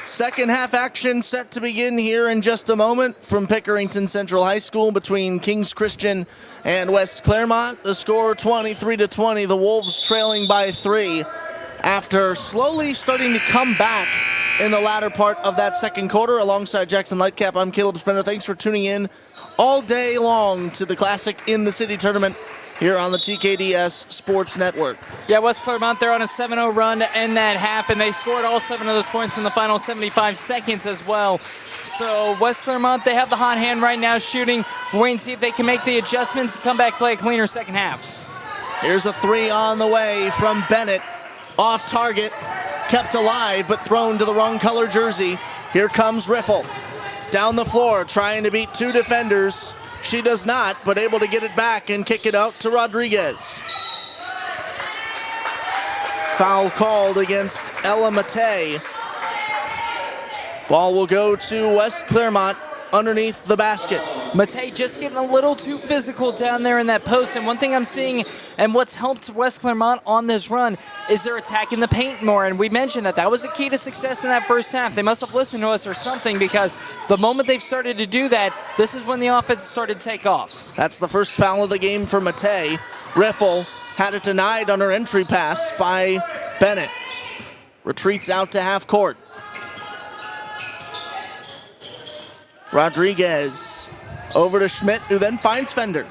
Second half action set to begin here in just a moment from Pickerington Central High School between Kings Christian and West Clermont. The score 23-20, the Wolves trailing by 3 after slowly starting to come back in the latter part of that second quarter. Alongside Jackson Lightcap, I'm Caleb Spender. Thanks for tuning in all day long to the Classic in the City tournament here on the TKDS Sports Network. Yeah, West Clermont, they're on a 7-0 run to end that half, and they scored all 7 of those points in the final 75 seconds as well. So West Clermont, they have the hot hand right now shooting. We'll wait and see if they can make the adjustments and come back play a cleaner second half. Here's a 3 on the way from Bennett. Off target, kept alive, but thrown to the wrong color jersey. Here comes Riffle. Down the floor, trying to beat 2 defenders. She does not, but able to get it back and kick it out to Rodriguez. Foul called against Ella Matei. Ball will go to West Clermont underneath the basket. Matei just getting a little too physical down there in that post, and one thing I'm seeing and what's helped West Clermont on this run is they're attacking the paint more, and we mentioned that was a key to success in that first half. They must have listened to us or something, because the moment they've started to do that, this is when the offense started to take off. That's the first foul of the game for Matei. Riffle had it denied on her entry pass by Bennett. Retreats out to half court. Rodriguez over to Schmidt, who then finds Fender.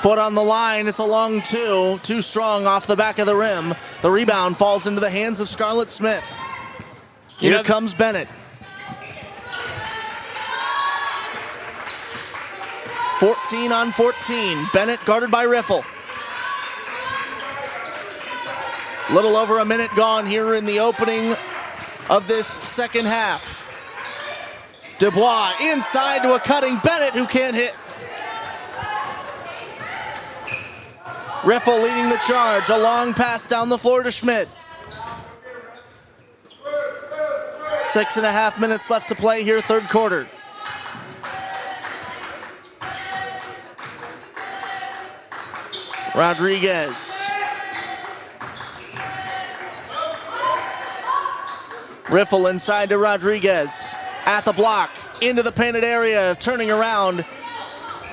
Foot on the line, it's a long 2. Too strong off the back of the rim. The rebound falls into the hands of Scarlett Smith. Here comes Bennett. 14 on 14. Bennett guarded by Riffle. Little over a minute gone here in the opening of this second half. Dubois inside to a cutting Bennett, who can't hit. Riffle leading the charge. A long pass down the floor to Schmidt. 6.5 minutes left to play here, third quarter. Rodriguez. Riffle inside to Rodriguez. At the block, into the painted area, turning around.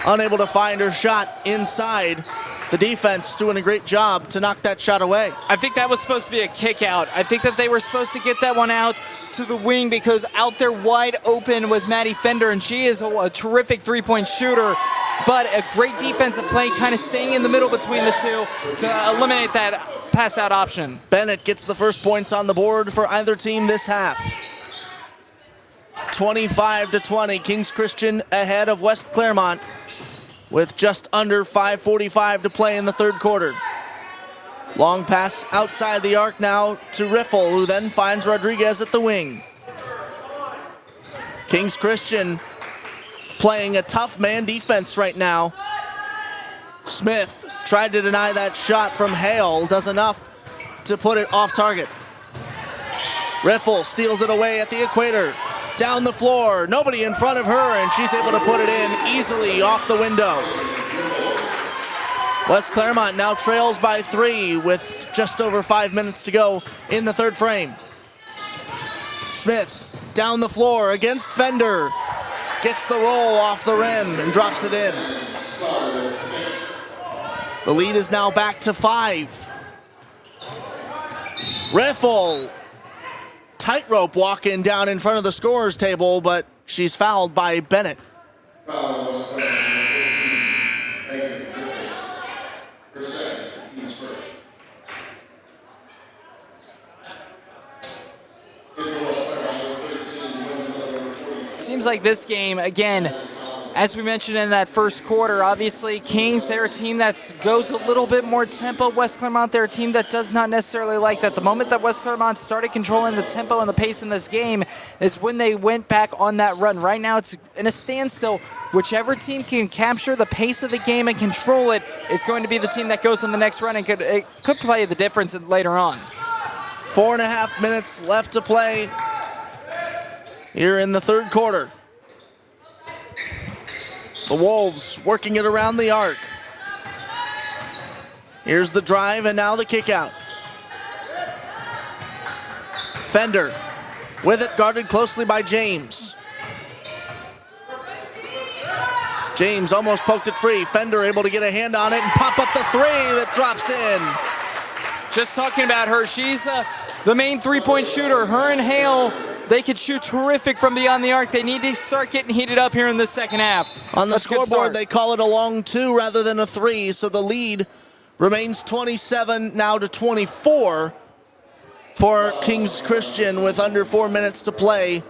Unable to find her shot inside. The defense doing a great job to knock that shot away. I think that was supposed to be a kick out. I think that they were supposed to get that one out to the wing, because out there wide open was Maddie Fender, and she is a terrific three-point shooter. But a great defensive play, kind of staying in the middle between the two to eliminate that pass-out option. Bennett gets the first points on the board for either team this half. 25-20, Kings Christian ahead of West Clermont with just under 5:45 to play in the third quarter. Long pass outside the arc now to Riffle, who then finds Rodriguez at the wing. Kings Christian playing a tough man defense right now. Smith tried to deny that shot from Hale, does enough to put it off target. Riffle steals it away at the equator. Down the floor, nobody in front of her, and she's able to put it in easily off the window. West Clermont now trails by 3 with just over 5 minutes to go in the third frame. Smith down the floor against Fender. Gets the roll off the rim and drops it in. The lead is now back to 5. Riffle. Tightrope walking down in front of the scorer's table, but she's fouled by Bennett. Seems like this game, again, as we mentioned in that first quarter, obviously Kings, they're a team that goes a little bit more tempo. West Clermont, they're a team that does not necessarily like that. The moment that West Clermont started controlling the tempo and the pace in this game is when they went back on that run. Right now it's in a standstill. Whichever team can capture the pace of the game and control it is going to be the team that goes on the next run and could play the difference later on. 4.5 minutes left to play here in the third quarter. The Wolves working it around the arc. Here's the drive and now the kick out. Fender with it, guarded closely by James. James almost poked it free. Fender able to get a hand on it and pop up the three that drops in. Just talking about her, she's the main three-point shooter. Her and Hale, they could shoot terrific from beyond the arc. They need to start getting heated up here in the second half. On the scoreboard, they call it a long two rather than a three, so the lead remains 27 now to 24 for Kings Christian with under 4 minutes to play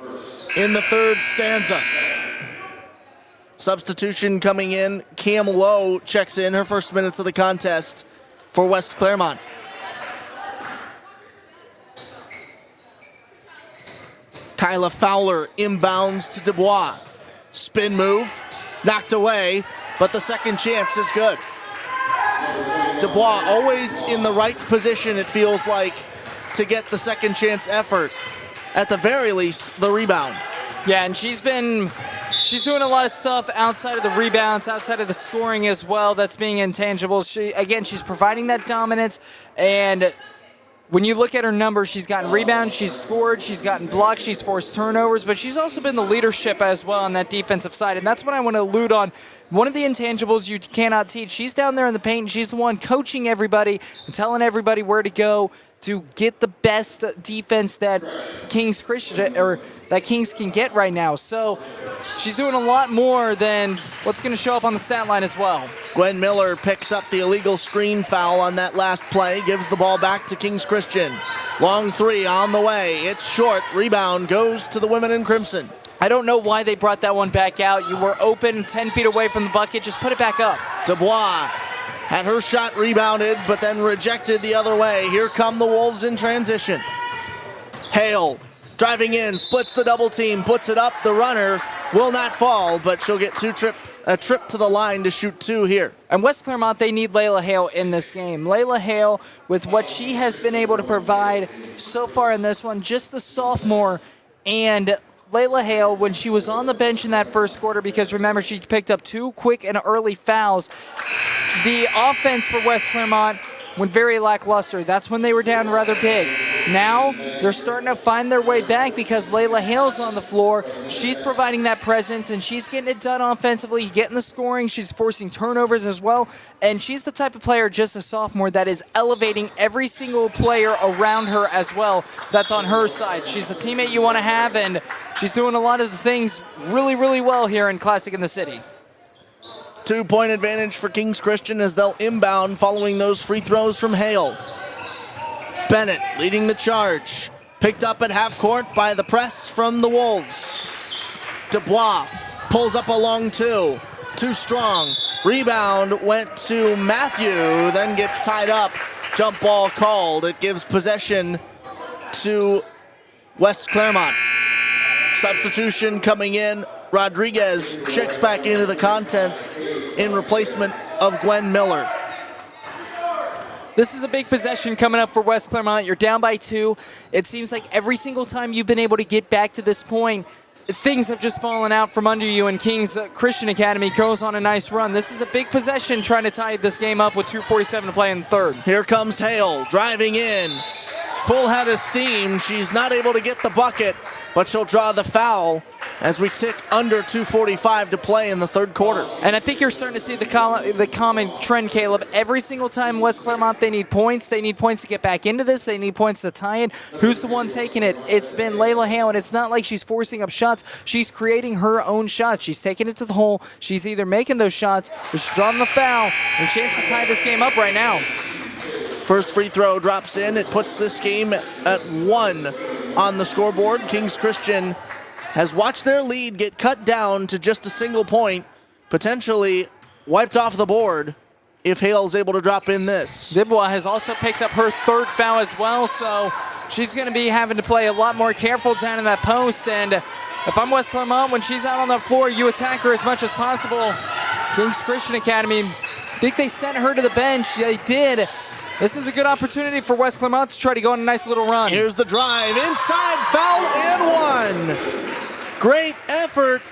in the third stanza. Substitution coming in. Cam Lowe checks in her first minutes of the contest for West Clermont. Kyla Fowler inbounds to Dubois. Spin move, knocked away, but the second chance is good. Dubois always in the right position, it feels like, to get the second chance effort. At the very least, the rebound. Yeah, and she's doing a lot of stuff outside of the rebounds, outside of the scoring as well. That's being intangible. She's providing that dominance, and when you look at her numbers, she's gotten rebounds, she's scored, she's gotten blocks, she's forced turnovers, but she's also been the leadership as well on that defensive side, and that's what I want to allude on. One of the intangibles you cannot teach. She's down there in the paint, and she's the one coaching everybody and telling everybody where to go to get the best defense that Kings Christian or that Kings can get right now. So she's doing a lot more than what's going to show up on the stat line as well. Gwen Miller picks up the illegal screen foul on that last play, gives the ball back to Kings Christian. Long three on the way. It's short. Rebound goes to the women in crimson. I don't know why they brought that one back out. You were open 10 feet away from the bucket. Just put it back up. Dubois had her shot rebounded, but then rejected the other way. Here come the Wolves in transition. Hale driving in, splits the double team, puts it up. The runner will not fall, but she'll get a trip to the line to shoot two here. And West Clermont, they need Layla Hale in this game. Layla Hale, with what she has been able to provide so far in this one, just the sophomore, and Layla Hale, when she was on the bench in that first quarter, because remember, she picked up 2 quick and early fouls, the offense for West Clermont went very lackluster. That's when they were down rather big. Now they're starting to find their way back because Layla Hale's on the floor. She's providing that presence, and she's getting it done offensively, getting the scoring. She's forcing turnovers as well, and she's the type of player, just a sophomore, that is elevating every single player around her as well that's on her side. She's the teammate you want to have, and she's doing a lot of the things really, really well here in Classic in the City. 2-point advantage for Kings Christian as they'll inbound following those free throws from Hale. Bennett leading the charge. Picked up at half court by the press from the Wolves. Dubois pulls up a long two. Too strong. Rebound went to Matthew, then gets tied up. Jump ball called. It gives possession to West Clermont. Substitution coming in. Rodriguez checks back into the contest in replacement of Gwen Miller. This is a big possession coming up for West Clermont. You're down by 2. It seems like every single time you've been able to get back to this point, things have just fallen out from under you, and Kings Christian Academy goes on a nice run. This is a big possession trying to tie this game up with 2:47 to play in the third. Here comes Hale driving in. Full head of steam. She's not able to get the bucket, but she'll draw the foul as we tick under 2:45 to play in the third quarter. And I think you're starting to see the common trend, Caleb. Every single time West Clermont, they need points. They need points to get back into this. They need points to tie it. Who's the one taking it? It's been Layla Hale, and it's not like she's forcing up shots. She's creating her own shots. She's taking it to the hole. She's either making those shots or she's drawing the foul, and chance to tie this game up right now. First free throw drops in. It puts this game at 1 on the scoreboard. Kings Christian has watched their lead get cut down to just a single point, potentially wiped off the board if Hale's able to drop in this. Dubois has also picked up her third foul as well, so she's going to be having to play a lot more careful down in that post. And if I'm West Clermont, when she's out on the floor, you attack her as much as possible. Kings Christian Academy, I think they sent her to the bench. They did. This is a good opportunity for West Clermont to try to go on a nice little run. Here's the drive, inside, foul, and 1. Great effort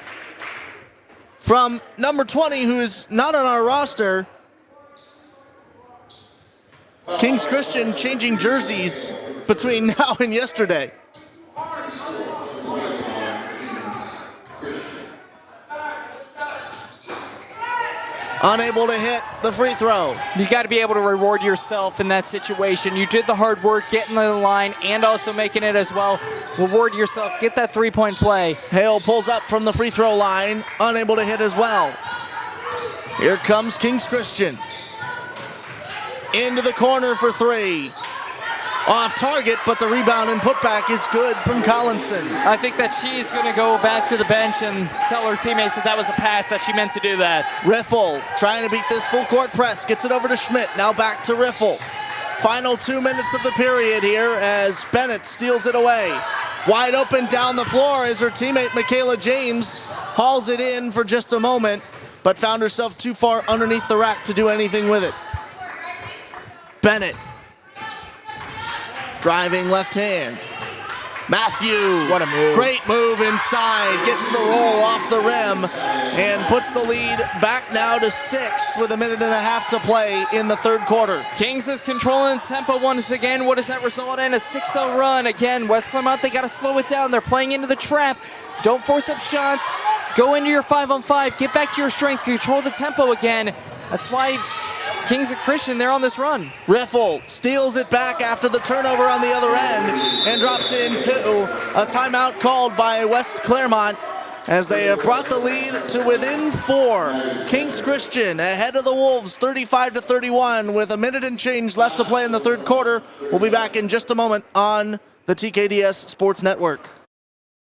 from number 20, who is not on our roster. Kings Christian changing jerseys between now and yesterday. Unable to hit the free throw. You got to be able to reward yourself in that situation. You did the hard work, getting to the line, and also making it as well. Reward yourself. Get that three-point play. Hale pulls up from the free throw line, unable to hit as well. Here comes Kings Christian. Into the corner for three. Off target, but the rebound and putback is good from Collinson. I think that she's going to go back to the bench and tell her teammates that that was a pass, that she meant to do that. Riffle trying to beat this full court press. Gets it over to Schmidt. Now back to Riffle. Final 2 minutes of the period here as Bennett steals it away. Wide open down the floor as her teammate Michaela James hauls it in for just a moment, but found herself too far underneath the rack to do anything with it. Bennett. Driving left hand. Matthew. What a move. Great move inside. Gets the roll off the rim and puts the lead back now to 6 with a minute and a half to play in the third quarter. Kings is controlling tempo once again. What does that result in? A 6-0 run. Again, West Clermont, they got to slow it down. They're playing into the trap. Don't force up shots. Go into your 5-on-5. Get back to your strength. Control the tempo again. That's why Kings and Christian, they're on this run. Riffle steals it back after the turnover on the other end and drops it into a timeout called by West Clermont as they have brought the lead to within 4. Kings Christian ahead of the Wolves 35-31 with a minute and change left to play in the third quarter. We'll be back in just a moment on the TKDS Sports Network.